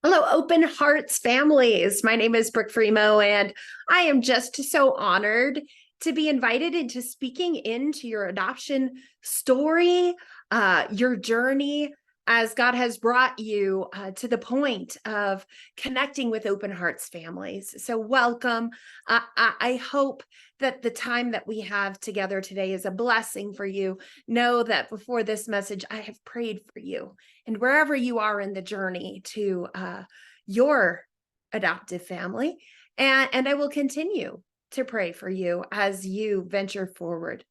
Hello, Open Hearts families. My name is Brooke Fremouw, and I am just so honored to be invited into speaking into your adoption story, your journey, as God has brought you to the point of connecting with Open Hearts families. So, welcome. I hope that the time that we have together today is a blessing for you. Know that before this message, I have prayed for you. And wherever you are in the journey to your adoptive family, and I will continue to pray for you as you venture forward.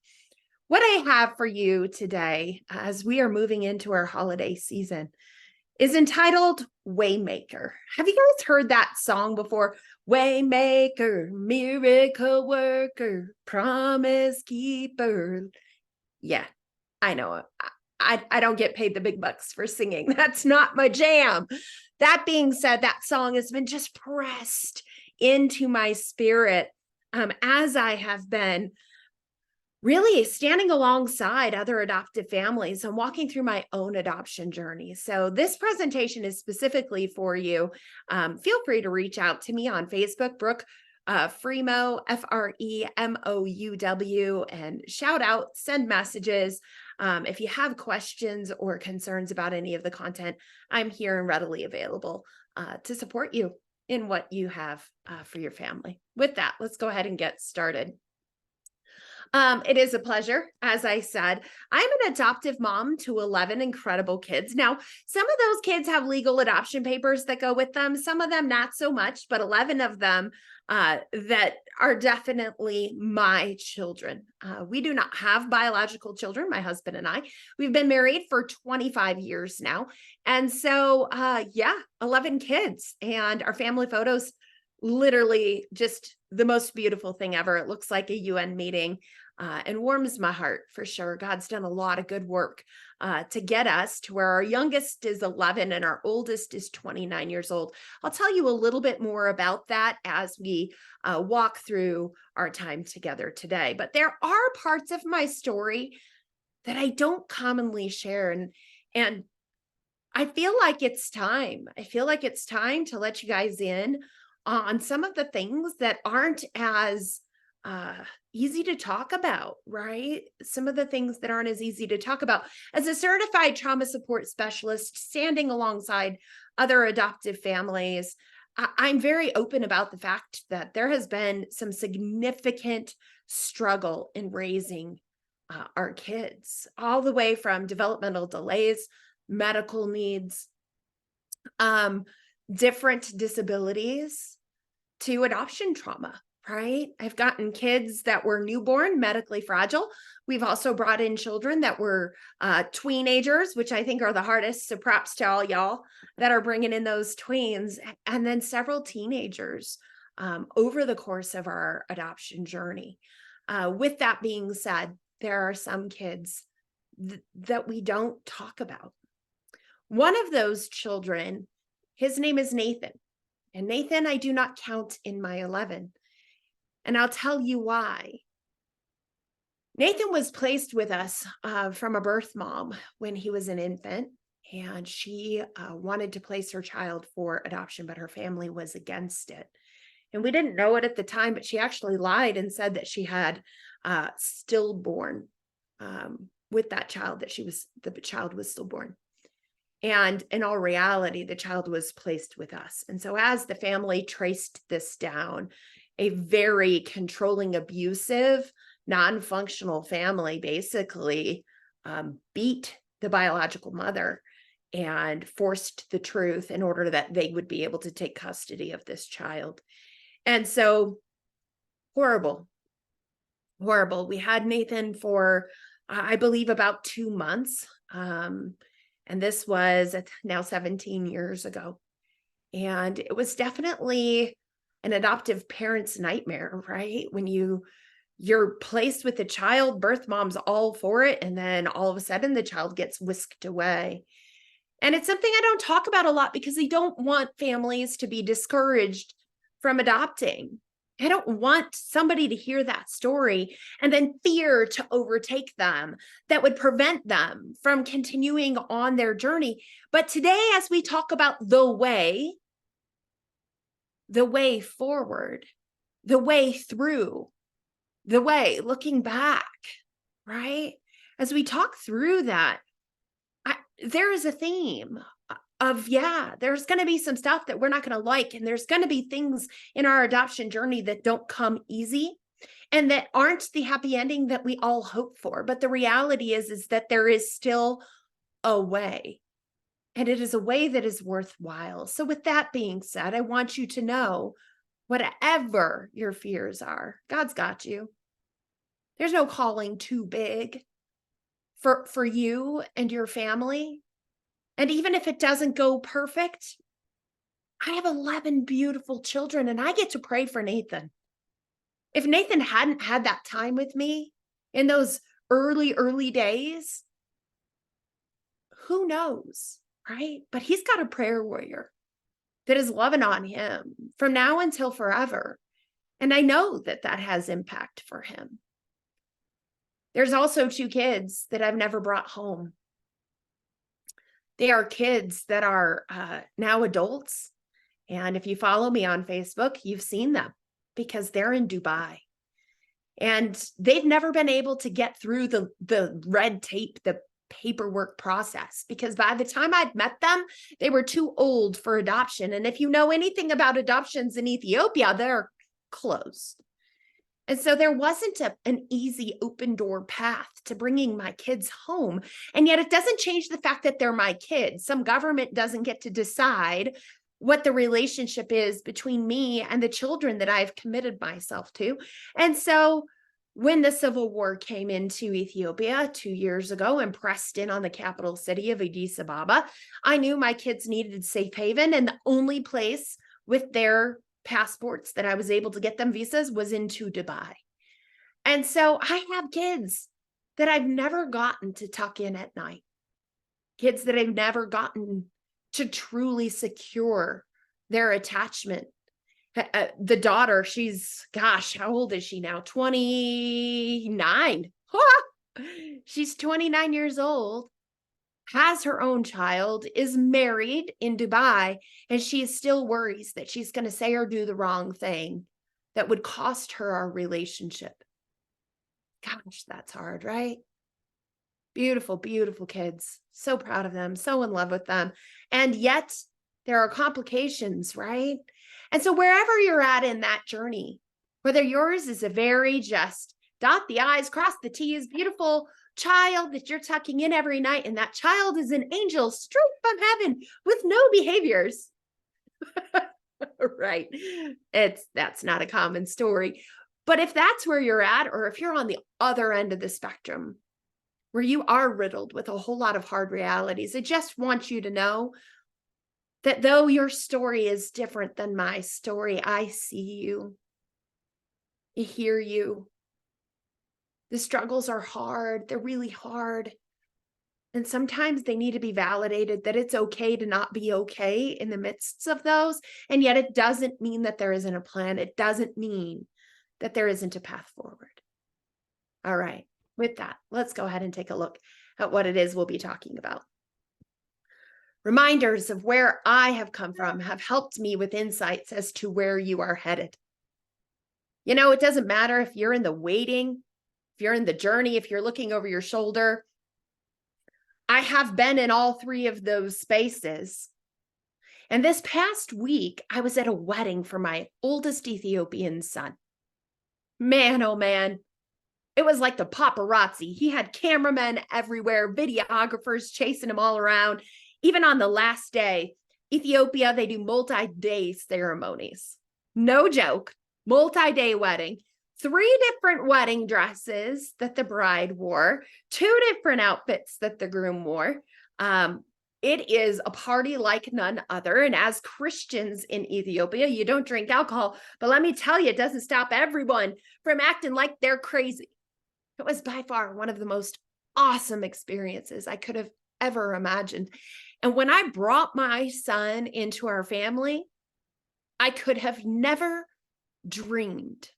What I have for you today, as we are moving into our holiday season, is entitled Waymaker. Have you guys heard that song before? Waymaker, miracle worker, promise keeper. Yeah, I know it. I don't get paid the big bucks for singing. That's not my jam. That being said, that song has been just pressed into my spirit as I have been really standing alongside other adoptive families and walking through my own adoption journey. So this presentation is specifically for you. Feel free to reach out to me on Facebook, Brooke Fremouw, Fremouw, and shout out, send messages. If you have questions or concerns about any of the content, I'm here and readily available to support you in what you have for your family. With that, let's go ahead and get started. It is a pleasure. As I said, I'm an adoptive mom to 11 incredible kids. Now, some of those kids have legal adoption papers that go with them, some of them not so much, but 11 of them that are definitely my children. We do not have biological children, my husband and I. We've been married for 25 years now. And so, 11 kids, and our family photos literally just the most beautiful thing ever. It looks like a UN meeting and warms my heart for sure. God's done a lot of good work to get us to where our youngest is 11 and our oldest is 29 years old. I'll tell you a little bit more about that as we walk through our time together today. But there are parts of my story that I don't commonly share. And I feel like it's time. I feel like it's time to let you guys in on some of the things that aren't as easy to talk about, right? Some of the things that aren't as easy to talk about. As a certified trauma support specialist, standing alongside other adoptive families, I'm very open about the fact that there has been some significant struggle in raising our kids, all the way from developmental delays, medical needs, different disabilities, to adoption trauma, right? I've gotten kids that were newborn, medically fragile. We've also brought in children that were tweenagers, which I think are the hardest. So props to all y'all that are bringing in those tweens, and then several teenagers over the course of our adoption journey. With that being said, there are some kids that we don't talk about. One of those children, his name is Nathan. And Nathan, I do not count in my 11. And I'll tell you why. Nathan was placed with us from a birth mom when he was an infant, and she wanted to place her child for adoption, but her family was against it. And we didn't know it at the time, but she actually lied and said that she had stillborn with that child, that the child was stillborn. And in all reality, the child was placed with us. And so as the family traced this down, a very controlling, abusive, non-functional family basically beat the biological mother and forced the truth in order that they would be able to take custody of this child. And so horrible. We had Nathan for, I believe, about 2 months. And this was now 17 years ago. And it was definitely an adoptive parent's nightmare, right? When you're placed with a child, birth mom's all for it, and then all of a sudden the child gets whisked away. And it's something I don't talk about a lot because I don't want families to be discouraged from adopting. I don't want somebody to hear that story and then fear to overtake them that would prevent them from continuing on their journey. But today, as we talk about the way forward, the way through, the way looking back, right? As we talk through that, there is a theme of, there's going to be some stuff that we're not going to like. And there's going to be things in our adoption journey that don't come easy and that aren't the happy ending that we all hope for. But the reality is that there is still a way, and it is a way that is worthwhile. So with that being said, I want you to know, whatever your fears are, God's got you. There's no calling too big for you and your family. And even if it doesn't go perfect, I have 11 beautiful children and I get to pray for Nathan. If Nathan hadn't had that time with me in those early days, who knows, right? But he's got a prayer warrior that is loving on him from now until forever. And I know that that has impact for him. There's also 2 kids that I've never brought home. They are kids that are now adults. And if you follow me on Facebook, you've seen them because they're in Dubai. And they've never been able to get through the red tape, the paperwork process, because by the time I'd met them, they were too old for adoption. And if you know anything about adoptions in Ethiopia, they're closed. And so there wasn't an easy open door path to bringing my kids home. And yet it doesn't change the fact that they're my kids. Some government doesn't get to decide what the relationship is between me and the children that I've committed myself to. And so when the civil war came into Ethiopia 2 years ago and pressed in on the capital city of Addis Ababa, I knew my kids needed safe haven. And the only place with their passports that I was able to get them visas was into Dubai. And so I have kids that I've never gotten to tuck in at night, kids that I've never gotten to truly secure their attachment. The daughter, she's, gosh, how old is she now? 29. She's 29 years old, has her own child, is married in Dubai, and she still worries that she's going to say or do the wrong thing that would cost her our relationship. Gosh, that's hard, right? Beautiful, beautiful kids. So proud of them, so in love with them. And yet there are complications, right? And so wherever you're at in that journey, whether yours is a very just dot the I's, cross the T's, beautiful child that you're tucking in every night, and that child is an angel straight from heaven with no behaviors. Right. That's not a common story. But if that's where you're at, or if you're on the other end of the spectrum, where you are riddled with a whole lot of hard realities, I just want you to know that though your story is different than my story, I see you. I hear you. The struggles are hard. They're really hard. And sometimes they need to be validated that it's okay to not be okay in the midst of those. And yet it doesn't mean that there isn't a plan. It doesn't mean that there isn't a path forward. All right. With that, let's go ahead and take a look at what it is we'll be talking about. Reminders of where I have come from have helped me with insights as to where you are headed. You know, it doesn't matter if you're in the waiting, if you're in the journey, if you're looking over your shoulder. I have been in all 3 of those spaces. And this past week, I was at a wedding for my oldest Ethiopian son. Man, oh man, it was like the paparazzi. He had cameramen everywhere, videographers chasing him all around. Even on the last day, Ethiopia, they do multi-day ceremonies. No joke, multi-day wedding. 3 different wedding dresses that the bride wore, 2 different outfits that the groom wore. It is a party like none other. And as Christians in Ethiopia, you don't drink alcohol, but let me tell you, it doesn't stop everyone from acting like they're crazy. It was by far one of the most awesome experiences I could have ever imagined. And when I brought my son into our family, I could have never dreamed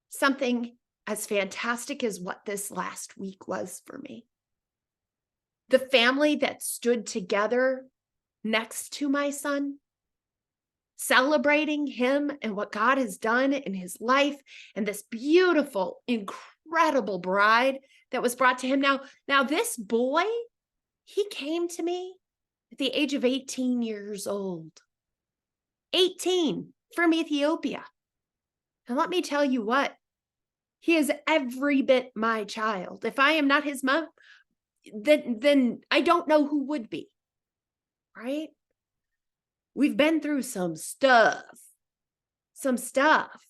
something as fantastic as what this last week was for me. The family that stood together next to my son, celebrating him and what God has done in his life, and this beautiful, incredible bride that was brought to him. Now this boy, he came to me at the age of 18 years old. 18 from Ethiopia. And let me tell you what, he is every bit my child. If I am not his mom, then I don't know who would be, right? We've been through some stuff,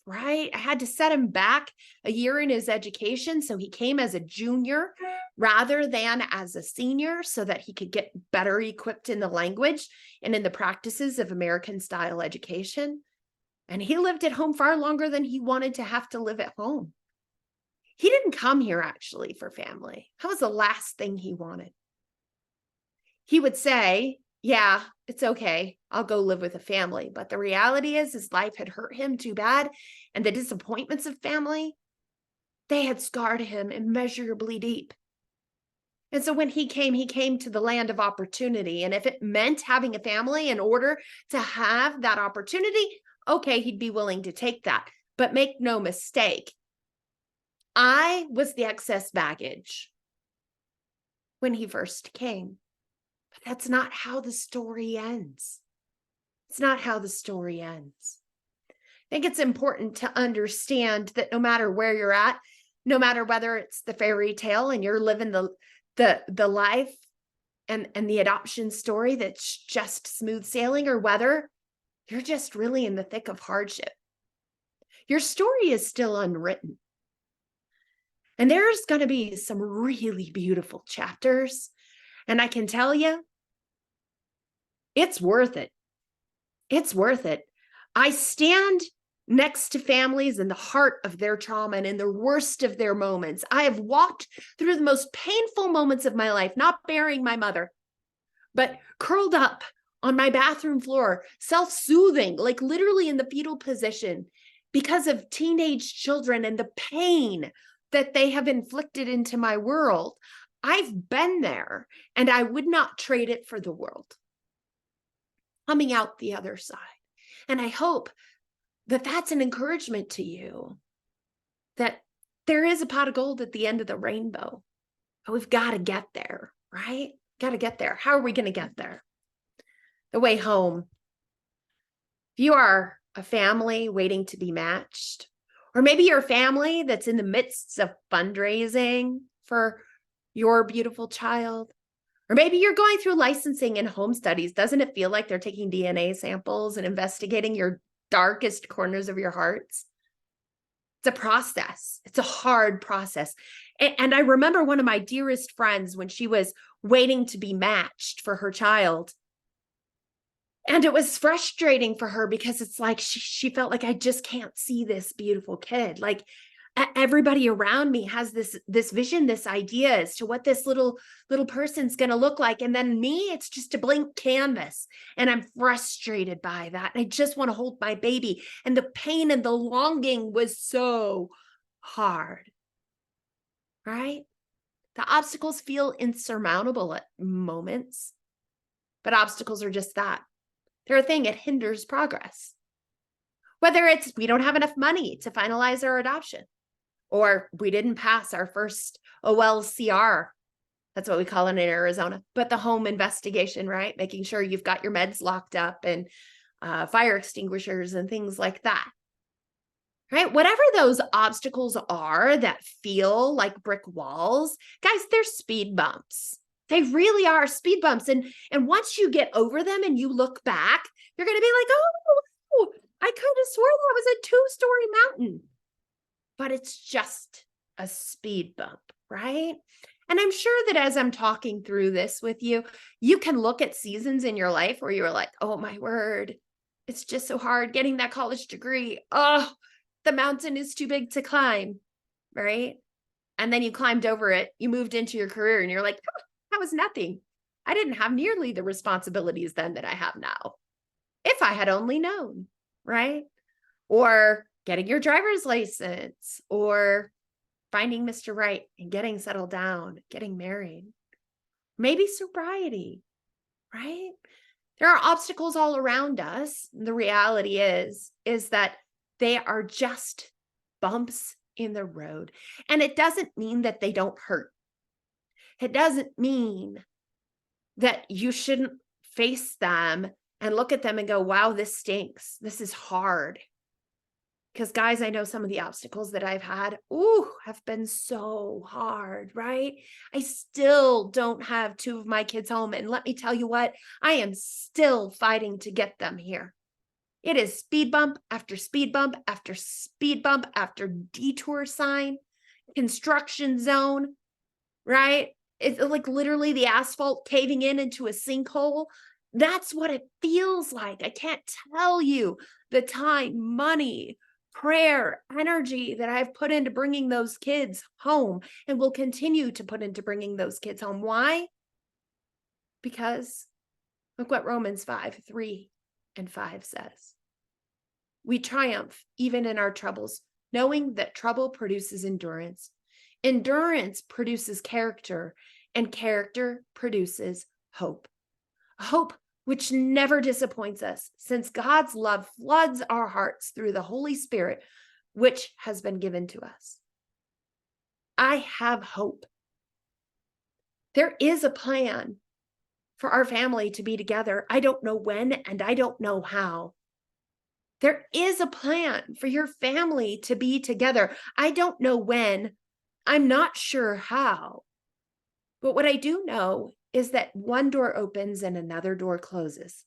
right? I had to set him back a year in his education. So he came as a junior rather than as a senior so that he could get better equipped in the language and in the practices of American style education. And he lived at home far longer than he wanted to have to live at home. He didn't come here actually for family. That was the last thing he wanted. He would say, yeah, it's okay. I'll go live with a family. But the reality is his life had hurt him too bad. And the disappointments of family, they had scarred him immeasurably deep. And so when he came to the land of opportunity. And if it meant having a family in order to have that opportunity, okay, he'd be willing to take that. But make no mistake, I was the excess baggage when he first came. But that's not how the story ends. It's not how the story ends. I think it's important to understand that no matter where you're at, no matter whether it's the fairy tale and you're living the life and the adoption story that's just smooth sailing, or whether you're just really in the thick of hardship, your story is still unwritten. And there's going to be some really beautiful chapters. And I can tell you, it's worth it. It's worth it. I stand next to families in the heart of their trauma and in the worst of their moments. I have walked through the most painful moments of my life, not burying my mother, but curled up on my bathroom floor, self-soothing, like literally in the fetal position because of teenage children and the pain that they have inflicted into my world. I've been there, and I would not trade it for the world. Coming out the other side. And I hope that that's an encouragement to you, that there is a pot of gold at the end of the rainbow. But we've got to get there, right? Got to get there. How are we going to get there? The way home. If you are a family waiting to be matched, or maybe you're a family that's in the midst of fundraising for your beautiful child, or maybe you're going through licensing and home studies. Doesn't it feel like they're taking DNA samples and investigating your darkest corners of your hearts? It's a process. It's a hard process. And I remember one of my dearest friends when she was waiting to be matched for her child. And it was frustrating for her because it's like she felt like, I just can't see this beautiful kid. Like everybody around me has this vision, this idea as to what this little person's going to look like. And then me, it's just a blank canvas. And I'm frustrated by that. And I just want to hold my baby. And the pain and the longing was so hard, right? The obstacles feel insurmountable at moments, but obstacles are just that. They're a thing. It hinders progress. Whether it's we don't have enough money to finalize our adoption, or we didn't pass our first OLCR. That's what we call it in Arizona. But the home investigation, right? Making sure you've got your meds locked up and fire extinguishers and things like that. Right? Whatever those obstacles are that feel like brick walls, guys, they're speed bumps. They really are speed bumps. And once you get over them and you look back, you're going to be like, oh, I could have sworn that was a 2-story mountain. But it's just a speed bump, right? And I'm sure that as I'm talking through this with you, you can look at seasons in your life where you're like, oh my word, it's just so hard getting that college degree. Oh, the mountain is too big to climb, right? And then you climbed over it, you moved into your career and you're like, oh, that was nothing. I didn't have nearly the responsibilities then that I have now. If I had only known, right? Or getting your driver's license or finding Mr. Right and getting settled down, getting married, maybe sobriety, right? There are obstacles all around us. The reality is that they are just bumps in the road. And it doesn't mean that they don't hurt. It doesn't mean that you shouldn't face them and look at them and go, wow, this stinks. This is hard. Because guys, I know some of the obstacles that I've had, have been so hard, right? I still don't have 2 of my kids home. And let me tell you what, I am still fighting to get them here. It is speed bump after speed bump after speed bump after detour sign, construction zone, right? It's like literally the asphalt caving in into a sinkhole. That's what it feels like. I can't tell you the time, money, prayer, energy that I've put into bringing those kids home and will continue to put into bringing those kids home. Why? Because look what Romans 5:3-5 says. We triumph even in our troubles, knowing that trouble produces endurance. Endurance produces character, and character produces hope. Hope which never disappoints us, since God's love floods our hearts through the Holy Spirit, which has been given to us. I have hope. There is a plan for our family to be together. I don't know when, and I don't know how. There is a plan for your family to be together. I don't know when. I'm not sure how. But what I do know is that one door opens and another door closes.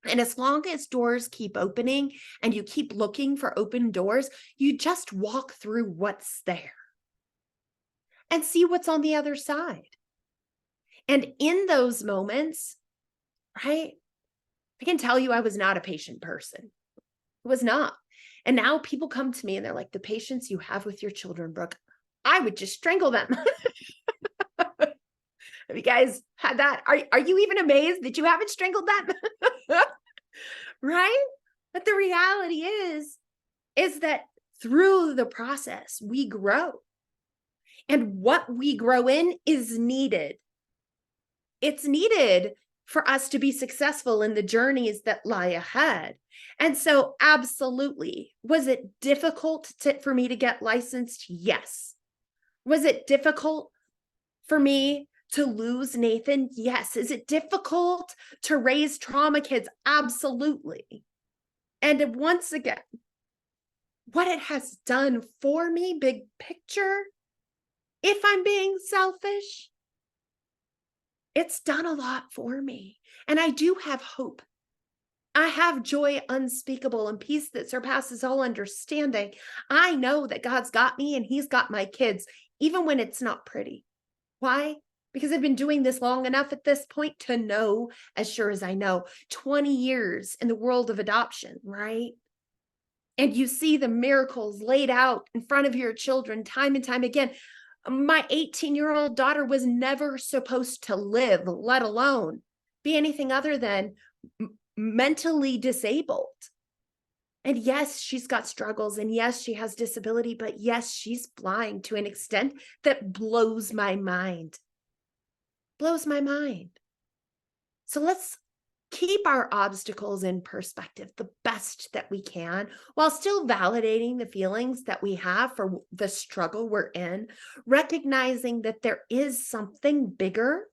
And as long as doors keep opening and you keep looking for open doors, you just walk through what's there and see what's on the other side. And in those moments, right, I can tell you I was not a patient person. I was not. And now people come to me and they're like, the patience you have with your children, Brooke, I would just strangle them. Have you guys had that? Are you even amazed that you haven't strangled them? Right? But the reality is that through the process, we grow. And what we grow in is needed. It's needed for us to be successful in the journeys that lie ahead. And so, absolutely, was it difficult for me to get licensed? Yes. Was it difficult for me to lose Nathan? Yes. Is it difficult to raise trauma kids? Absolutely. And once again, what it has done for me, big picture, if I'm being selfish, it's done a lot for me. And I do have hope. I have joy unspeakable and peace that surpasses all understanding. I know that God's got me and He's got my kids, even when it's not pretty. Why? Because I've been doing this long enough at this point to know, as sure as I know, 20 years in the world of adoption, right? And you see the miracles laid out in front of your children time and time again. My 18-year-old daughter was never supposed to live, let alone be anything other than mentally disabled. And yes, she's got struggles, and yes, she has disability, but yes, she's flying to an extent that blows my mind. Blows my mind. So let's keep our obstacles in perspective the best that we can, while still validating the feelings that we have for the struggle we're in, recognizing that there is something bigger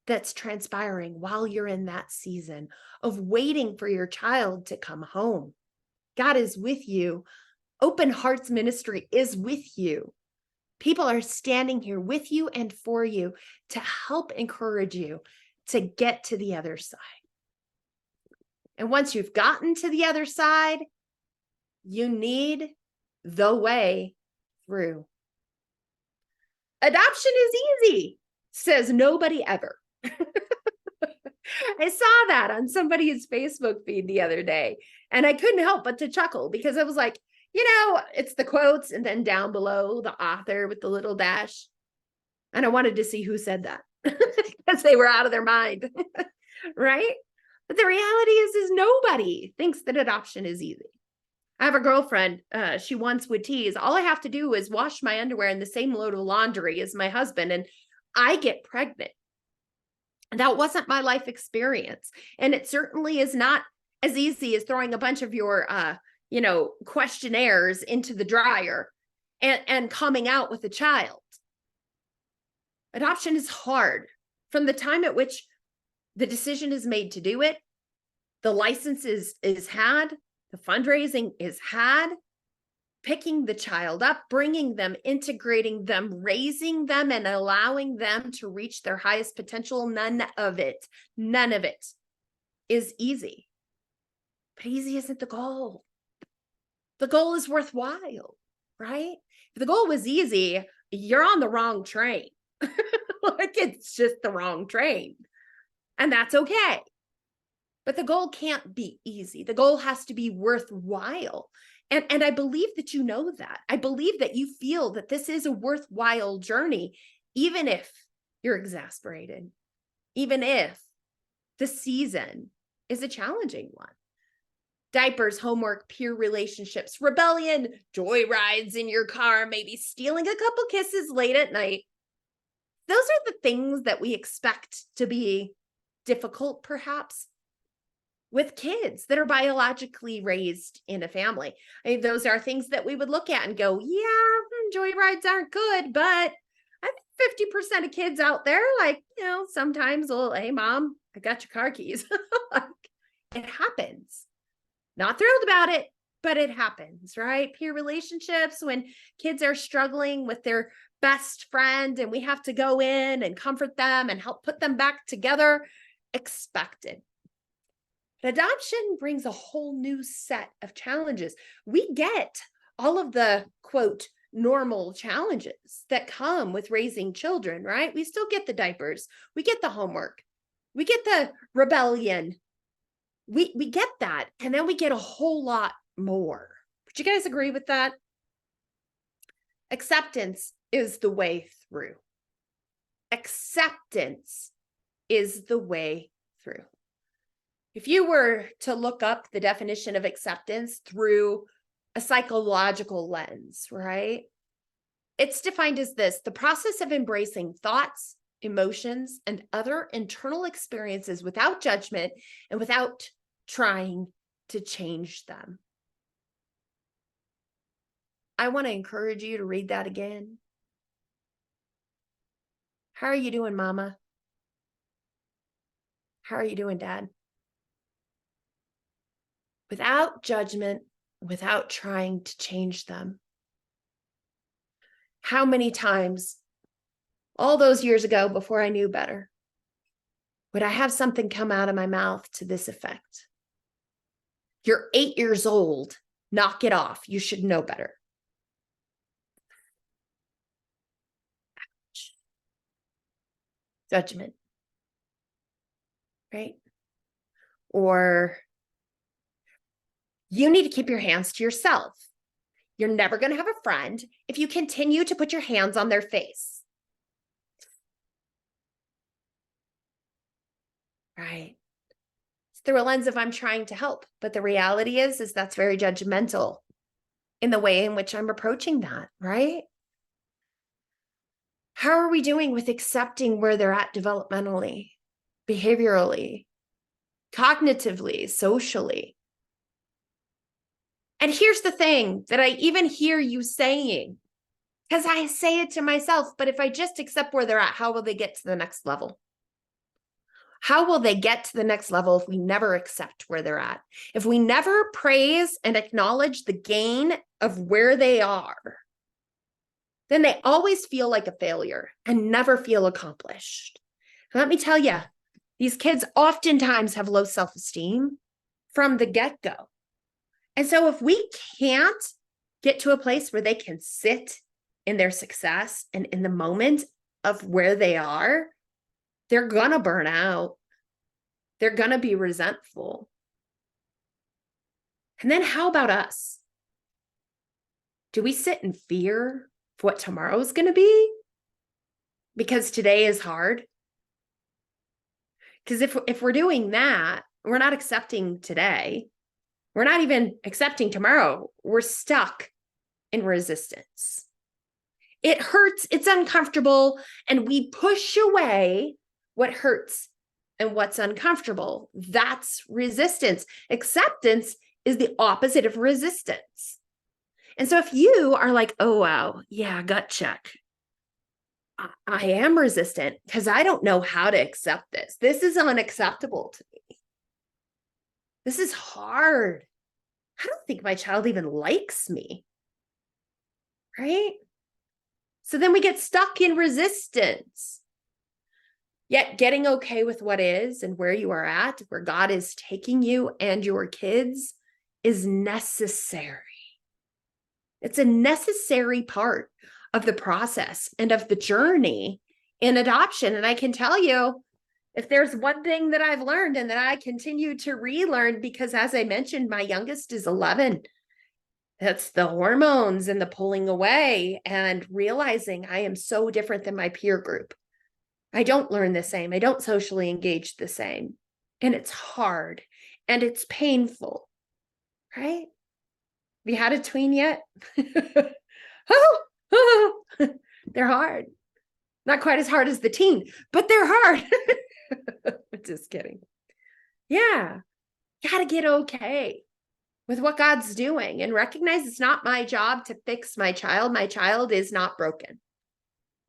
that's transpiring while you're in that season of waiting for your child to come home. God is with you. Open Hearts Ministry is with you. People are standing here with you and for you to help encourage you to get to the other side. And once you've gotten to the other side, you need the way through. Adoption is easy, says nobody ever. I saw that on somebody's Facebook feed the other day, and I couldn't help but to chuckle because I was like, it's the quotes and then down below the author with the little dash. And I wanted to see who said that because they were out of their mind, right? But the reality is nobody thinks that adoption is easy. I have a girlfriend, she once would tease, all I have to do is wash my underwear in the same load of laundry as my husband, and I get pregnant. That wasn't my life experience. And it certainly is not as easy as throwing a bunch of your, questionnaires into the dryer and coming out with a child. Adoption is hard. From the time at which the decision is made to do it, the license is had, the fundraising is had, picking the child up, bringing them, integrating them, raising them, and allowing them to reach their highest potential. None of it is easy. But easy isn't the goal. The goal is worthwhile, right? If the goal was easy, you're on the wrong train. Like, it's just the wrong train. And that's okay. But the goal can't be easy. The goal has to be worthwhile. And I believe that you know that. I believe that you feel that this is a worthwhile journey, even if you're exasperated, even if the season is a challenging one. Diapers, homework, peer relationships, rebellion, joy rides in your car, maybe stealing a couple kisses late at night. Those are the things that we expect to be difficult, perhaps, with kids that are biologically raised in a family. I mean, those are things that we would look at and go, yeah, joy rides aren't good, but I think 50% of kids out there, sometimes will, hey, mom, I got your car keys. It happens. Not thrilled about it, but it happens, right? Peer relationships, when kids are struggling with their best friend and we have to go in and comfort them and help put them back together, expected. But adoption brings a whole new set of challenges. We get all of the, quote, normal challenges that come with raising children, right? We still get the diapers. We get the homework. We get the rebellion. We get that. And then we get a whole lot more. Would you guys agree with that? Acceptance is the way through. Acceptance is the way through. If you were to look up the definition of acceptance through a psychological lens, right? It's defined as this: the process of embracing thoughts, emotions, and other internal experiences without judgment and without trying to change them. I want to encourage you to read that again. How are you doing, Mama? How are you doing, Dad? Without judgment, without trying to change them. How many times, all those years ago, before I knew better, would I have something come out of my mouth to this effect? You're 8 years old. Knock it off. You should know better. Ouch. Judgment. Right? Or, you need to keep your hands to yourself. You're never going to have a friend if you continue to put your hands on their face. Right? It's through a lens of I'm trying to help. But the reality is that's very judgmental in the way in which I'm approaching that, right? How are we doing with accepting where they're at developmentally, behaviorally, cognitively, socially? And here's the thing that I even hear you saying, because I say it to myself, but if I just accept where they're at, how will they get to the next level? How will they get to the next level if we never accept where they're at? If we never praise and acknowledge the gain of where they are, then they always feel like a failure and never feel accomplished. And let me tell you, these kids oftentimes have low self-esteem from the get-go. And so if we can't get to a place where they can sit in their success and in the moment of where they are, they're going to burn out. They're going to be resentful. And then how about us? Do we sit in fear of what tomorrow is going to be? Because today is hard. Because if we're doing that, we're not accepting today. We're not even accepting tomorrow. We're stuck in resistance. It hurts, it's uncomfortable, and we push away what hurts and what's uncomfortable. That's resistance. Acceptance is the opposite of resistance. And so if you are like, oh, wow, yeah, gut check. I am resistant because I don't know how to accept this. This is unacceptable to me. This is hard. I don't think my child even likes me. Right? So then we get stuck in resistance. Yet getting okay with what is and where you are at, where God is taking you and your kids, is necessary. It's a necessary part of the process and of the journey in adoption. And I can tell you, if there's one thing that I've learned and that I continue to relearn, because as I mentioned, my youngest is 11. That's the hormones and the pulling away and realizing I am so different than my peer group. I don't learn the same. I don't socially engage the same. And it's hard and it's painful, right? Have you had a tween yet? They're hard. Not quite as hard as the teen, but they're hard. Just kidding. Yeah, got to get okay with what God's doing and recognize it's not my job to fix my child. My child is not broken.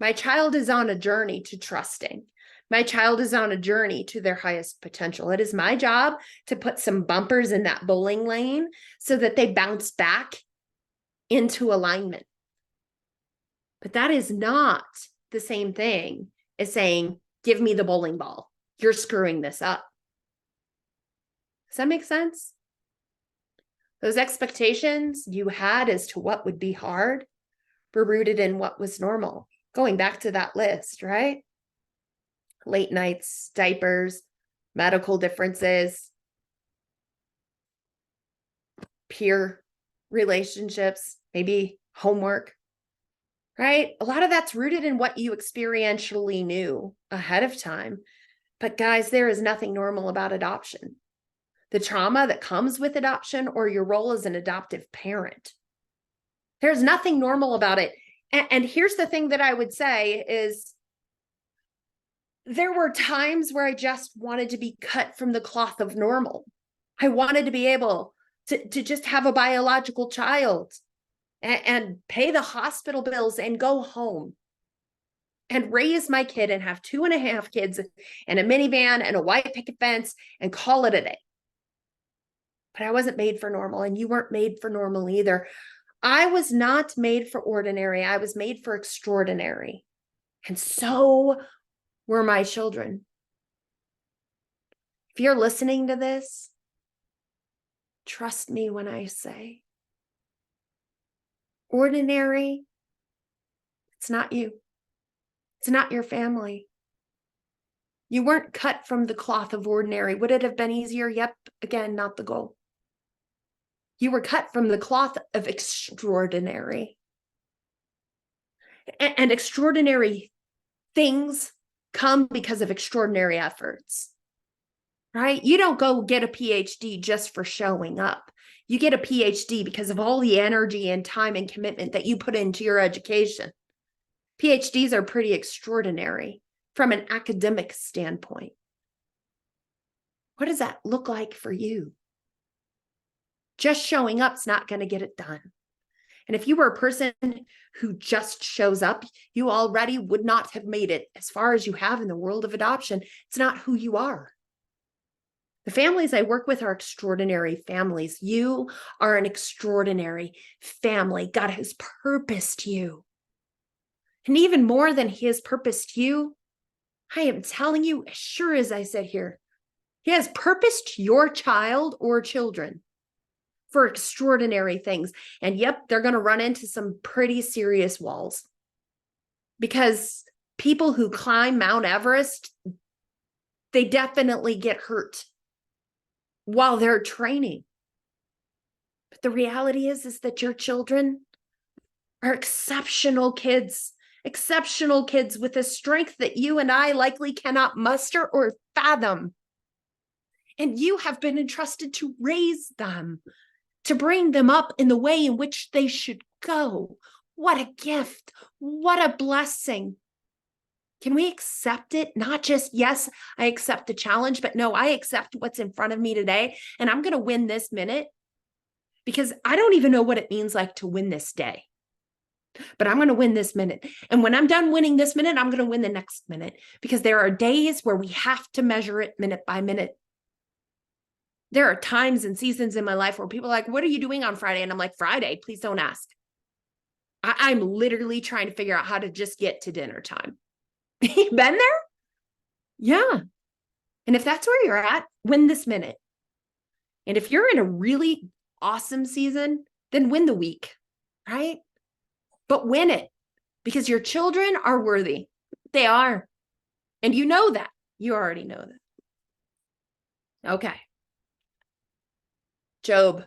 My child is on a journey to trusting. My child is on a journey to their highest potential. It is my job to put some bumpers in that bowling lane so that they bounce back into alignment. But that is not the same thing as saying, give me the bowling ball. You're screwing this up. Does that make sense? Those expectations you had as to what would be hard were rooted in what was normal. Going back to that list, right? Late nights, diapers, medical differences, peer relationships, maybe homework, right? A lot of that's rooted in what you experientially knew ahead of time. But guys, there is nothing normal about adoption. The trauma that comes with adoption or your role as an adoptive parent. There's nothing normal about it. And here's the thing that I would say is there were times where I just wanted to be cut from the cloth of normal. I wanted to be able to just have a biological child and pay the hospital bills and go home and raise my kid and have 2.5 kids and a minivan and a white picket fence and call it a day. But I wasn't made for normal, and you weren't made for normal either. I was not made for ordinary. I was made for extraordinary. And so were my children. If you're listening to this, trust me when I say, ordinary, it's not you. It's not your family. You weren't cut from the cloth of ordinary. Would it have been easier? Yep. Again, not the goal. You were cut from the cloth of extraordinary. And extraordinary things come because of extraordinary efforts, right? You don't go get a PhD just for showing up. You get a PhD because of all the energy and time and commitment that you put into your education. PhDs are pretty extraordinary from an academic standpoint. What does that look like for you? Just showing up's not going to get it done. And if you were a person who just shows up, you already would not have made it as far as you have in the world of adoption. It's not who you are. The families I work with are extraordinary families. You are an extraordinary family. God has purposed you. And even more than he has purposed you, I am telling you, as sure as I sit here, he has purposed your child or children for extraordinary things. And yep, they're going to run into some pretty serious walls, because people who climb Mount Everest, they definitely get hurt while they're training. But the reality is that your children are exceptional kids with a strength that you and I likely cannot muster or fathom. And you have been entrusted to raise them, to bring them up in the way in which they should go. What a gift. What a blessing. Can we accept it? Not just, yes, I accept the challenge, but no, I accept what's in front of me today. And I'm going to win this minute because I don't even know what it means like to win this day. But I'm going to win this minute. And when I'm done winning this minute, I'm going to win the next minute, because there are days where we have to measure it minute by minute. There are times and seasons in my life where people are like, what are you doing on Friday? And I'm like, Friday, please don't ask. I'm literally trying to figure out how to just get to dinner time. You been there? Yeah. And if that's where you're at, win this minute. And if you're in a really awesome season, then win the week, right? But win it, because your children are worthy. They are. And you know that. You already know that. Okay. Job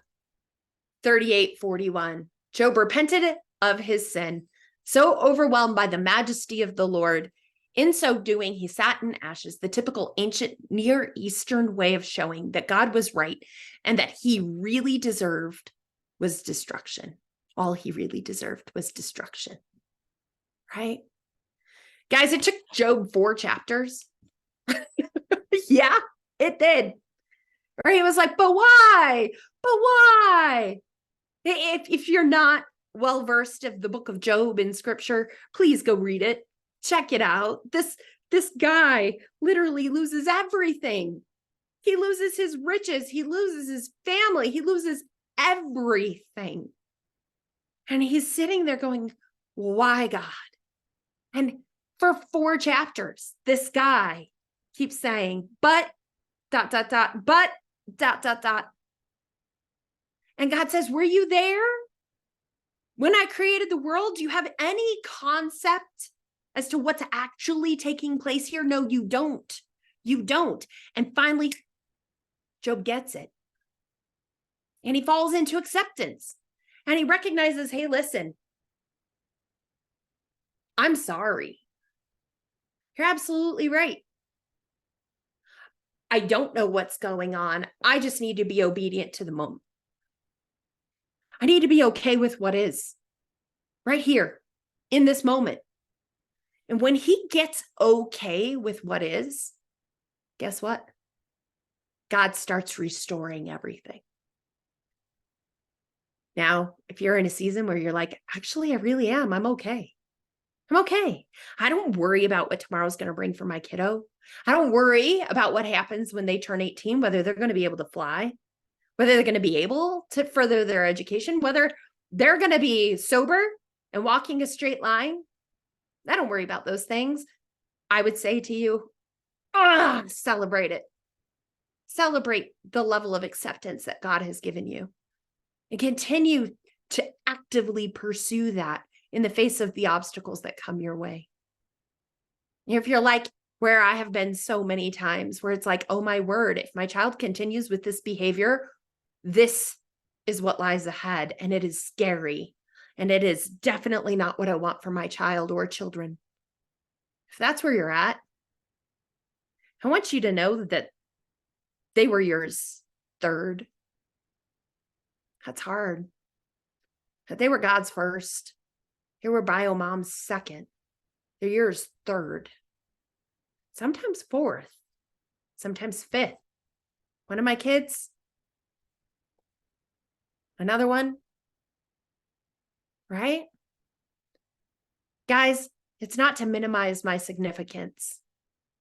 38:41. Job repented of his sin, so overwhelmed by the majesty of the Lord. In so doing, he sat in ashes, the typical ancient Near Eastern way of showing that God was right and that he really deserved was destruction. All he really deserved was destruction, right? Guys, it took Job 4 chapters. Yeah, it did. Right? He was like, but why? But why? If you're not well-versed of the book of Job in scripture, please go read it. Check it out. This guy literally loses everything. He loses his riches. He loses his family. He loses everything. And he's sitting there going, why, God? And for 4 chapters, this guy keeps saying, but, ... but, ... And God says, were you there when I created the world? Do you have any concept as to what's actually taking place here? No, you don't. You don't. And finally, Job gets it. And he falls into acceptance. And he recognizes, hey, listen, I'm sorry. You're absolutely right. I don't know what's going on. I just need to be obedient to the moment. I need to be okay with what is right here in this moment. And when he gets okay with what is, guess what? God starts restoring everything. Now, if you're in a season where you're like, actually, I really am, I'm okay. I'm okay. I don't worry about what tomorrow's going to bring for my kiddo. I don't worry about what happens when they turn 18, whether they're going to be able to fly, whether they're going to be able to further their education, whether they're going to be sober and walking a straight line. I don't worry about those things. I would say to you, celebrate it. Celebrate the level of acceptance that God has given you, and continue to actively pursue that in the face of the obstacles that come your way. If you're like where I have been so many times, where it's like, oh my word, if my child continues with this behavior, this is what lies ahead, and it is scary, and it is definitely not what I want for my child or children. If that's where you're at, I want you to know that they were yours third. That's hard. That they were God's first. They were bio mom's second. They're yours third. Sometimes fourth. Sometimes fifth. One of my kids. Another one. Right? Guys, it's not to minimize my significance,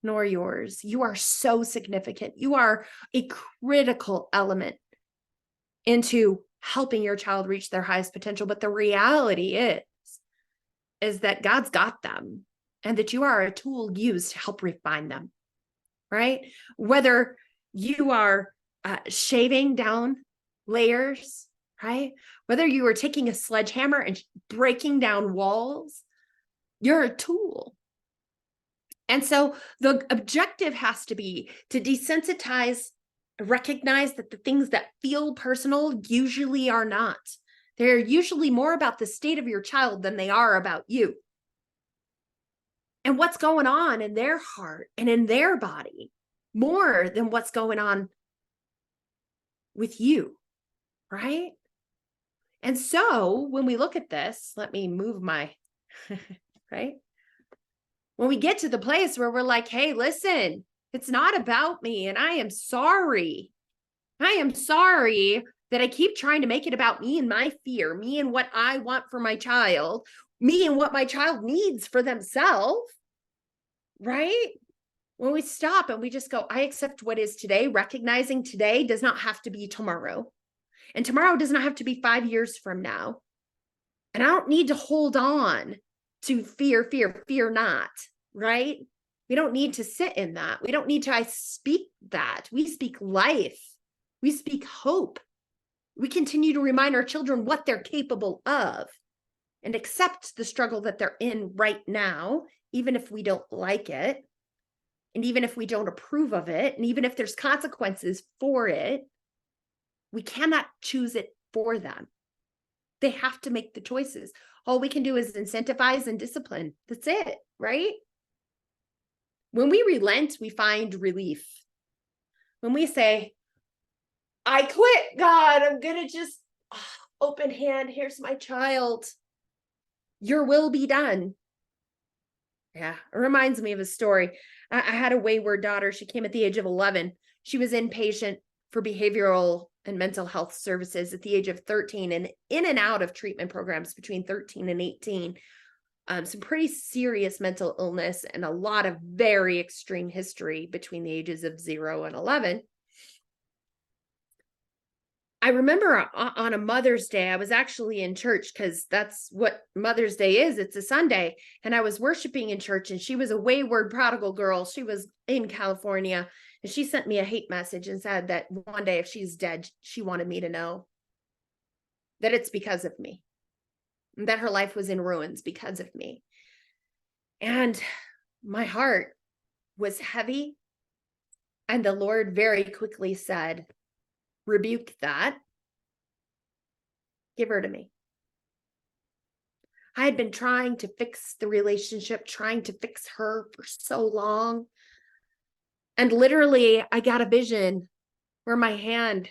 nor yours. You are so significant. You are a critical element into helping your child reach their highest potential. But the reality is that God's got them, and that you are a tool used to help refine them, right? Whether you are shaving down layers, right? Whether you are taking a sledgehammer and breaking down walls, you're a tool. And so the objective has to be to desensitize, recognize that the things that feel personal usually are not. They're usually more about the state of your child than they are about you. And what's going on in their heart and in their body, more than what's going on with you, right? And so when we look at this, let me move my, right? When we get to the place where we're like, hey, listen, it's not about me, and I am sorry. I am sorry that I keep trying to make it about me and my fear, me and what I want for my child, me and what my child needs for themselves, right? When we stop and we just go, I accept what is today, recognizing today does not have to be tomorrow. And tomorrow does not have to be 5 years from now. And I don't need to hold on to fear not, right? We don't need to sit in that. We don't need to, I speak that. We speak life. We speak hope. We continue to remind our children what they're capable of and accept the struggle that they're in right now, even if we don't like it, and even if we don't approve of it, and even if there's consequences for it. We cannot choose it for them. They have to make the choices. All we can do is incentivize and discipline. That's it, right? When we relent, we find relief. When we say, I quit, God, I'm going to just open hand. Here's my child. Your will be done. Yeah, it reminds me of a story. I had a wayward daughter. She came at the age of 11. She was inpatient for behavioral and mental health services at the age of 13 and in and out of treatment programs between 13 and 18. Some pretty serious mental illness and a lot of very extreme history between the ages of 0 and 11. I remember on a Mother's Day, I was actually in church because that's what Mother's Day is. It's a Sunday. And I was worshiping in church, and she was a wayward prodigal girl. She was in California, and she sent me a hate message and said that one day if she's dead, she wanted me to know that it's because of me, that her life was in ruins because of me. And my heart was heavy. And the Lord very quickly said, rebuke that. Give her to me. I had been trying to fix the relationship, trying to fix her for so long. And literally, I got a vision where my hand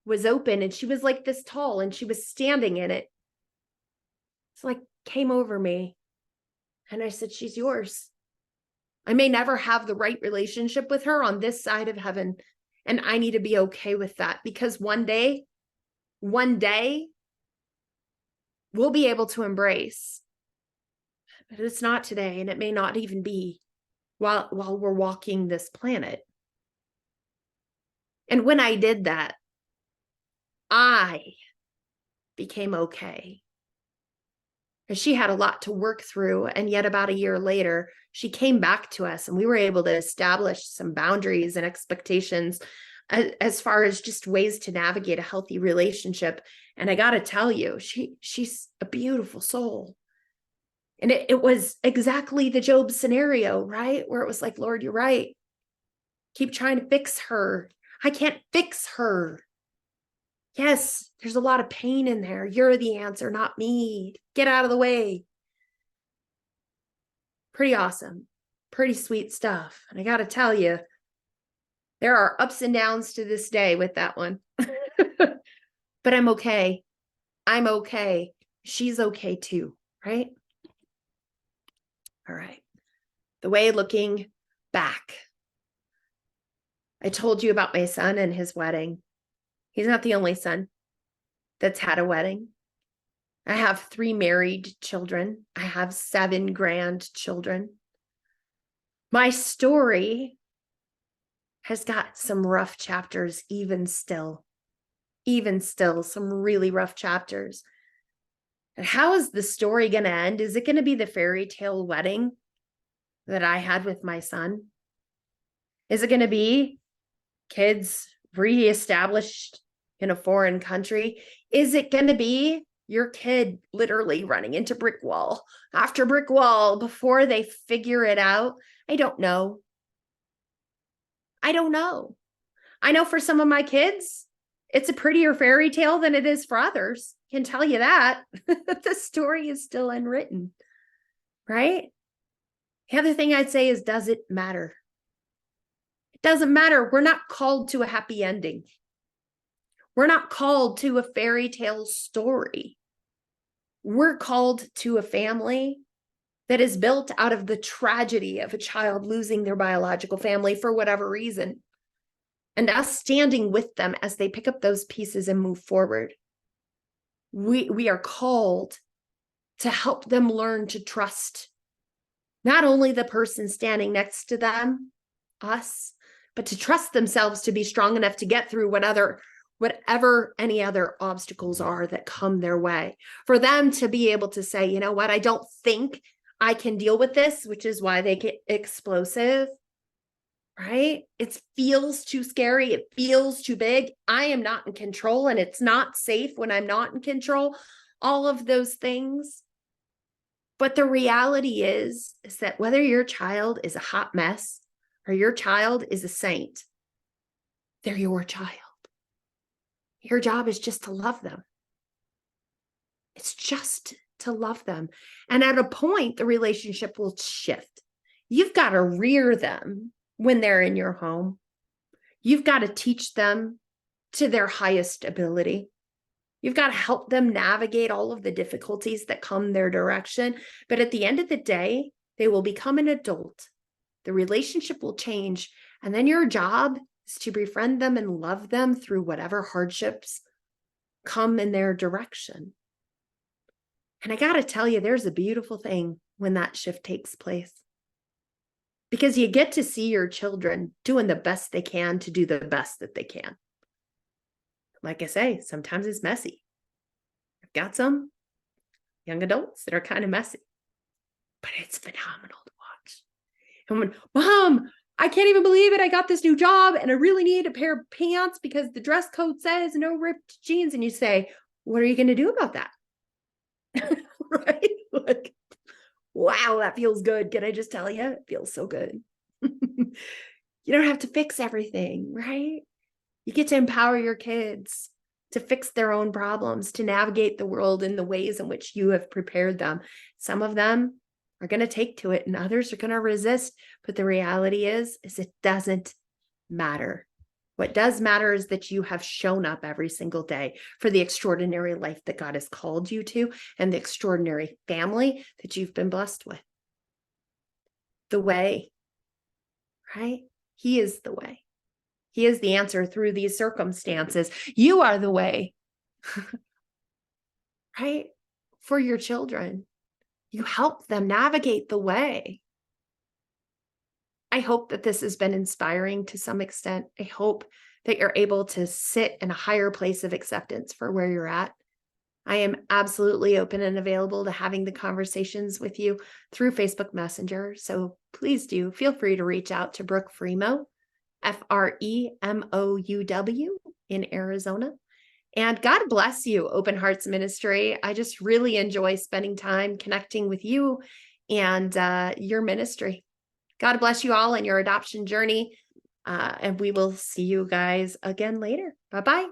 was open and she was like this tall and she was standing in it. It's like came over me. And I said, she's yours. I may never have the right relationship with her on this side of heaven. And I need to be okay with that, because one day, we'll be able to embrace. But it's not today, and it may not even be while we're walking this planet. And when I did that, I became okay. And she had a lot to work through. And yet about a year later, she came back to us and we were able to establish some boundaries and expectations as far as just ways to navigate a healthy relationship. And I got to tell you, she's a beautiful soul. And it was exactly the Job scenario, right? Where it was like, Lord, you're right. Keep trying to fix her. I can't fix her. Yes, there's a lot of pain in there. You're the answer, not me. Get out of the way. Pretty awesome. Pretty sweet stuff. And I got to tell you, there are ups and downs to this day with that one. But I'm okay. I'm okay. She's okay too, right? All right. The way looking back. I told you about my son and his wedding. He's not the only son that's had a wedding. I have 3 married children. I have 7 grandchildren. My story has got some rough chapters, even still, some really rough chapters. And how is the story going to end? Is it going to be the fairy tale wedding that I had with my son? Is it going to be kids reestablished in a foreign country? Is it going to be your kid literally running into brick wall after brick wall before they figure it out? I don't know. I know for some of my kids, it's a prettier fairy tale than it is for others. I can tell you that. The story is still unwritten, right? The other thing I'd say is, does it matter? It doesn't matter. We're not called to a happy ending. We're not called to a fairy tale story. We're called to a family that is built out of the tragedy of a child losing their biological family for whatever reason, and us standing with them as they pick up those pieces and move forward. We are called to help them learn to trust not only the person standing next to them, us, but to trust themselves to be strong enough to get through whatever any other obstacles are that come their way. For them to be able to say, you know what, I don't think I can deal with this, which is why they get explosive, right? It feels too scary. It feels too big. I am not in control, and it's not safe when I'm not in control. All of those things. But the reality is that whether your child is a hot mess or your child is a saint, they're your child. Your job is just to love them. It's just to love them. And at a point, the relationship will shift. You've got to rear them when they're in your home. You've got to teach them to their highest ability. You've got to help them navigate all of the difficulties that come their direction. But at the end of the day, they will become an adult. The relationship will change. And then your job is to befriend them and love them through whatever hardships come in their direction. And I got to tell you, there's a beautiful thing when that shift takes place. Because you get to see your children doing the best they can to do the best that they can. Like I say, sometimes it's messy. I've got some young adults that are kind of messy, but it's phenomenal to watch. And when, Mom, I can't even believe it. I got this new job and I really need a pair of pants because the dress code says no ripped jeans. And you say, what are you going to do about that? Right? Like, wow, that feels good. Can I just tell you? It feels so good. You don't have to fix everything, right? You get to empower your kids to fix their own problems, to navigate the world in the ways in which you have prepared them. Some of them are going to take to it and others are going to resist. But the reality is it doesn't matter. What does matter is that you have shown up every single day for the extraordinary life that God has called you to and the extraordinary family that you've been blessed with. The way, right? He is the way. He is the answer through these circumstances. You are the way, right? For your children. You help them navigate the way. I hope that this has been inspiring to some extent. I hope that you're able to sit in a higher place of acceptance for where you're at. I am absolutely open and available to having the conversations with you through Facebook Messenger. So please do feel free to reach out to Brooke Fremouw, Fremouw in Arizona. And God bless you, Open Hearts Ministry. I just really enjoy spending time connecting with you and your ministry. God bless you all in your adoption journey. And we will see you guys again later. Bye-bye.